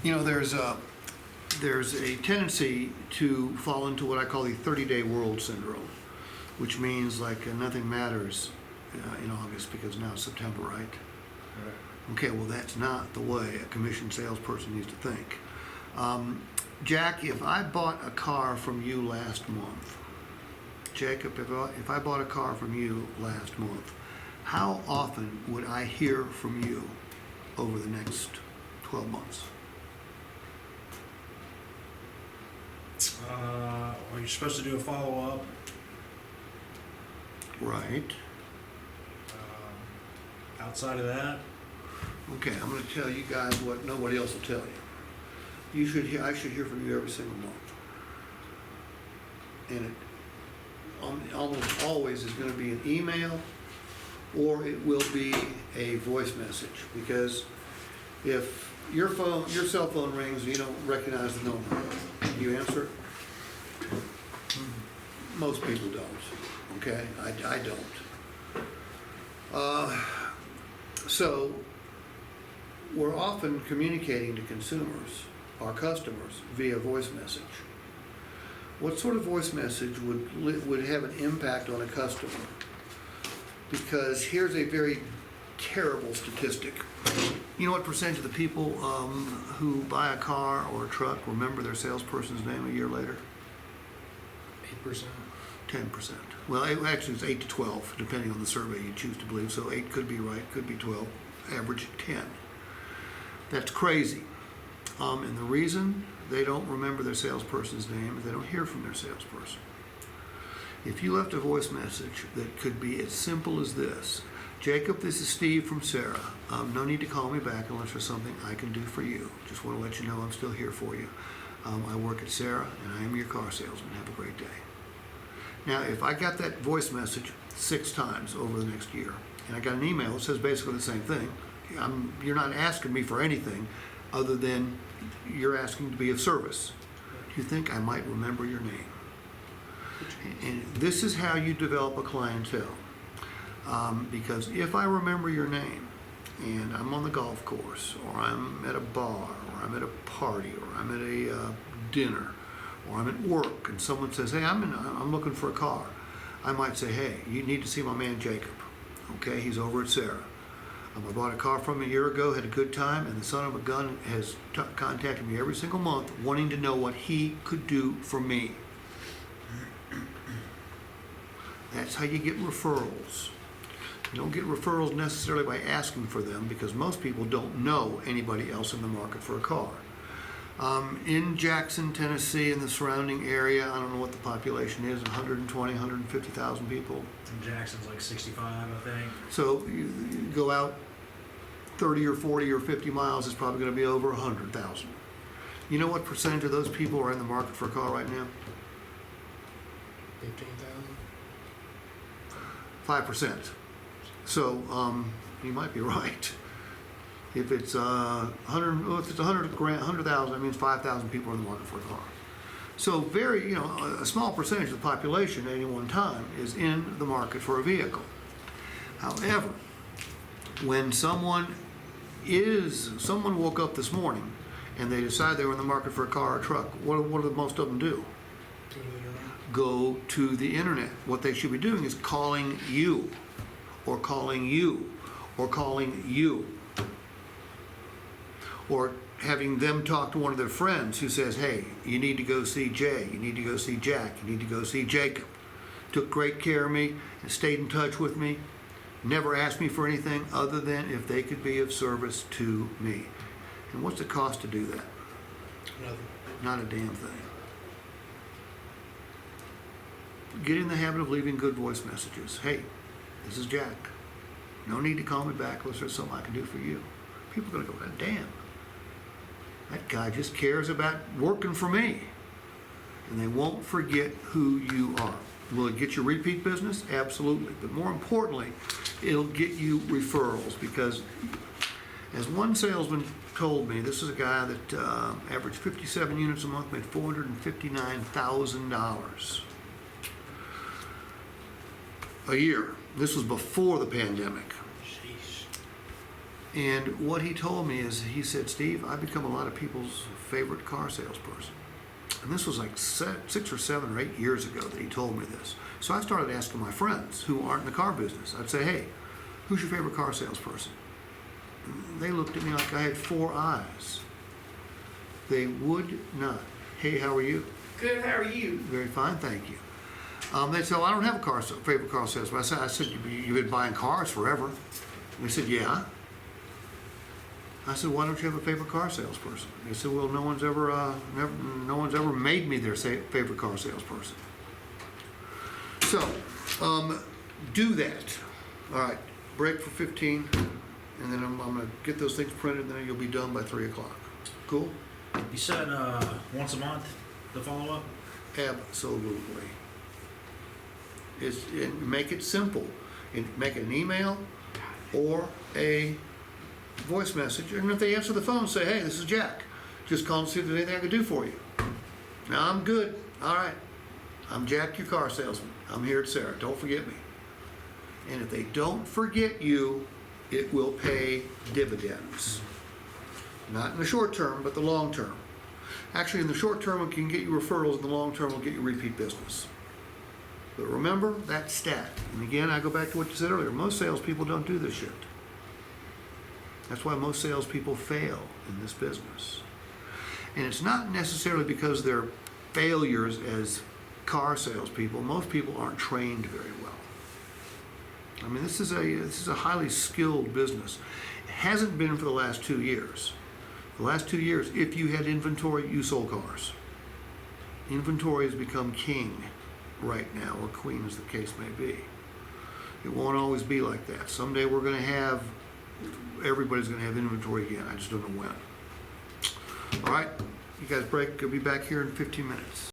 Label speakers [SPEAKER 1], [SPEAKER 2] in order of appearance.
[SPEAKER 1] You know, there's a tendency to fall into what I call the 30-day world syndrome, which means like nothing matters in August because now it's September, right? Okay, well, that's not the way a commission salesperson needs to think. Jack, if I bought a car from you last month, Jacob, if I bought a car from you last month, how often would I hear from you over the next 12 months?
[SPEAKER 2] Well, you're supposed to do a follow-up.
[SPEAKER 1] Right.
[SPEAKER 2] Outside of that,
[SPEAKER 1] Okay, I'm going to tell you guys what nobody else will tell you. I should hear from you every single month. And it almost always is going to be an email or it will be a voice message. Because if your cell phone rings and you don't recognize the number, you answer it? Most people don't, okay? I don't. So we're often communicating to consumers, our customers, via voice message. What sort of voice message would have an impact on a customer? Because here's a very terrible statistic. You know what percentage of the people who buy a car or a truck remember their salesperson's name a year later?
[SPEAKER 2] 8%.
[SPEAKER 1] 10%. Well, actually it's 8 to 12, depending on the survey you choose to believe. So 8 could be right, could be 12, average 10. That's crazy. And the reason they don't remember their salesperson's name is they don't hear from their salesperson. If you left a voice message that could be as simple as this: Jacob, this is Steve from Sarah. No need to call me back unless there's something I can do for you. Just want to let you know I'm still here for you. I work at Sarah and I am your car salesman. Have a great day. Now, if I got that voice message 6 times over the next year, and I got an email that says basically the same thing, you're not asking me for anything other than you're asking to be of service. Do you think I might remember your name? And this is how you develop a clientele. Because if I remember your name, and I'm on the golf course, or I'm at a bar, or I'm at a party, or I'm at a dinner, or I'm at work, and someone says, hey, I'm looking for a car, I might say, hey, you need to see my man Jacob. Okay, he's over at Sarah. I bought a car from him a year ago, had a good time, and the son of a gun has contacted me every single month wanting to know what he could do for me. That's how you get referrals. You don't get referrals necessarily by asking for them, because most people don't know anybody else in the market for a car. In Jackson, Tennessee, in the surrounding area, I don't know what the population is, 120, 150,000 people.
[SPEAKER 2] And Jackson's like 65, I think.
[SPEAKER 1] So you go out 30 or 40 or 50 miles, it's probably going to be over 100,000. You know what percentage of those people are in the market for a car right now?
[SPEAKER 3] 15,000?
[SPEAKER 1] 5%. So you might be right. If it's 100,000, that means 5,000 people are in the market for a car. So a small percentage of the population at any one time is in the market for a vehicle. However, when someone woke up this morning and they decide they were in the market for a car or a truck, what do most of them do? Go to the internet. What they should be doing is calling you, or calling you, or calling you, or having them talk to one of their friends who says, hey, you need to go see Jay, you need to go see Jack, you need to go see Jacob. Took great care of me and stayed in touch with me, never asked me for anything other than if they could be of service to me. And what's the cost to do that?
[SPEAKER 3] Nothing.
[SPEAKER 1] Not a damn thing. Get in the habit of leaving good voice messages. Hey, this is Jack. No need to call me back unless there's something I can do for you. People are going to go, God damn, that guy just cares about working for me. And they won't forget who you are. Will it get you repeat business? Absolutely. But more importantly, it'll get you referrals, because as one salesman told me, this is a guy that averaged 57 units a month, made $459,000 a year. This was before the pandemic.
[SPEAKER 3] Sheesh.
[SPEAKER 1] And what he told me is, he said, Steve, I've become a lot of people's favorite car salesperson. And this was like 6 or 7 or 8 years ago that he told me this. So I started asking my friends who aren't in the car business. I'd say, hey, who's your favorite car salesperson? And they looked at me like I had 4 eyes. They would not. Hey, how are you?
[SPEAKER 3] Good, how are you?
[SPEAKER 1] Very fine, thank you. They said, well, I don't have a favorite car salesman. I said, you've been buying cars forever. And they said, yeah. I said, why don't you have a favorite car salesperson? They said, well, no one's ever made me their favorite car salesperson. So, do that. All right, break for 15, and then I'm gonna get those things printed, and then you'll be done by 3 o'clock. Cool?
[SPEAKER 2] You said once a month, the follow-up?
[SPEAKER 1] Absolutely. Make it simple. Make it an email or a voice message. And if they answer the phone, say, hey, this is Jack. Just call and see if there's anything I can do for you. Now, I'm good. All right. I'm Jack, your car salesman. I'm here at Sarah. Don't forget me. And if they don't forget you, it will pay dividends. Not in the short term, but the long term. Actually, in the short term, it can get you referrals. In the long term, it will get you repeat business. But remember that stat. And again, I go back to what you said earlier. Most salespeople don't do this shit. That's why most salespeople fail in this business. And it's not necessarily because they're failures as car salespeople. Most people aren't trained very well. I mean, this is a highly skilled business. It hasn't been for the last 2 years. The last 2 years, if you had inventory, you sold cars. Inventory has become king right now, or queen as the case may be. It won't always be like that. Someday everybody's going to have inventory again. I just don't know when. All right, you guys break. I'll be back here in 15 minutes.